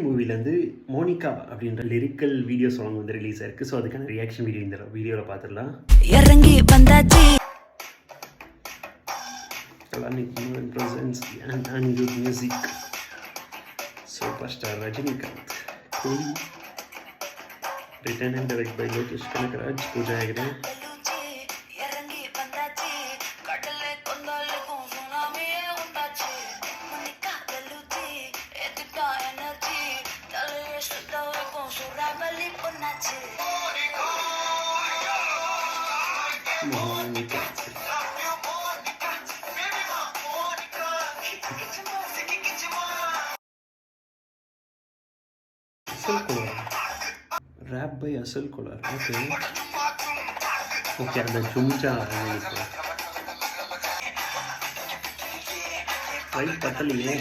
மூவிலேருந்து Monica அப்படின்ற lyrical video song வந்து release ஆயிருக்கு. ஸோ அதுக்கான ரியாக்ஷன் வீடியோ இந்த வீடியோவில் பார்த்துடலாம். இறங்கி வந்தாச்சு presents and Anirudh music. Superstar Rajinikanth. Kohli. Written and directed by Lokesh Kanagaraj. Pooja Hegde. Monica. Asal Kolar. Rap by Asal Kolar. Okay. Okay, அந்த சும்சா நினைக்கிறேன். ரைட் பத்தலையே.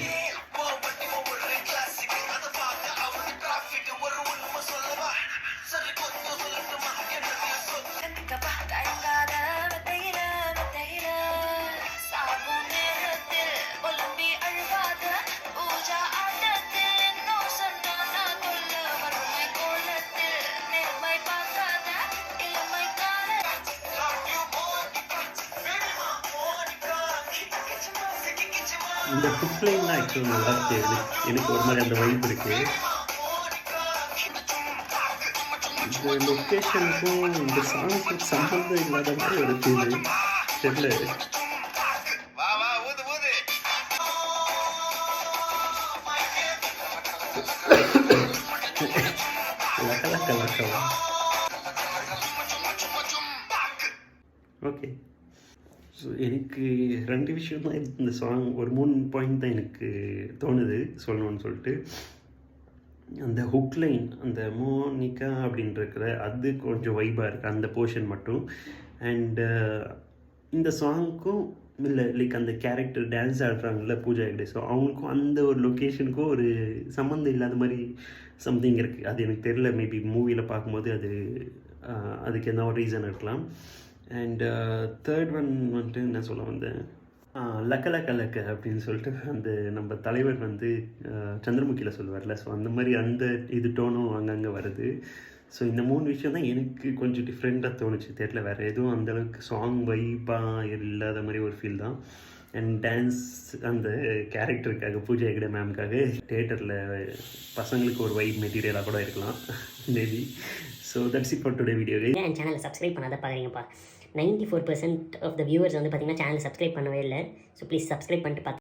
இந்த புக்லைன்லாம் ஆக்சுவலி நல்லா இருக்கு. எனக்கு ஒரு மாதிரி அந்த வைப் இருக்கு. இந்த லொக்கேஷனுக்கும் இந்த சாங்ஸுக்கும் சம்பந்தம் இல்லாத மாதிரி ஒரு ஃபீல் தெரியல. ஓகே, ஸோ எனக்கு ரெண்டு விஷயம் தான் இந்த சாங், ஒரு 3 பாயிண்ட் தான் எனக்கு தோணுது சொல்லணும்னு சொல்லிட்டு. அந்த ஹுக்லைன், அந்த மோனிகா அப்படின்ற அது கொஞ்சம் வைப்பாக இருக்குது அந்த போர்ஷன் மட்டும். அண்டு இந்த சாங்க்கும் இல்லை லைக் அந்த கேரக்டர் டான்ஸ் ஆடுறாங்கல்ல பூஜா ஹெக்டே, ஸோ அவங்களுக்கும் அந்த ஒரு லொக்கேஷனுக்கும் ஒரு சம்மந்தம் இல்லாத மாதிரி சம்திங் இருக்குது. அது எனக்கு தெரியல, மேபி மூவியில் பார்க்கும்போது அதுக்கு என்ன ஒரு ரீசன் இருக்கலாம். அண்ட் தேர்ட் ஒன் வந்துட்டு என்ன சொல்ல வந்தேன், லக்க லக்க லக்க அப்படின்னு சொல்லிட்டு அந்த நம்ம தலைவர் வந்து சந்திரமுகியில் சொல்லுவார்ல, ஸோ அந்த மாதிரி அந்த இது டோனும் அங்கங்கே வருது. ஸோ இந்த 3 விஷயம் தான் எனக்கு கொஞ்சம் டிஃப்ரெண்ட்டாக தோணுச்சு. தெரியல, வேறு எதுவும் அந்தளவுக்கு சாங் வைப்பாக இல்லாத மாதிரி ஒரு ஃபீல் தான். அண்ட் டான்ஸ் அந்த கேரக்டருக்காக பூஜா ஹெக்டே மேம்காக தியேட்டரில் பசங்களுக்கு ஒரு வைப் மெட்டீரியலாக கூட இருக்கலாம் maybe. So that's it for today video. என் சேனலை சப்ஸ்கிரைப் பண்ணாத பார்க்குறீங்கப்பா. 94% ஆஃப் த வியூவர்ஸ் வந்து பார்த்தீங்கன்னா சேனல் சப்ஸ்கிரைப் பண்ணவே இல்லை. ஸோ ப்ளீஸ் சப்ஸ்கிரைப் பண்ணிட்டு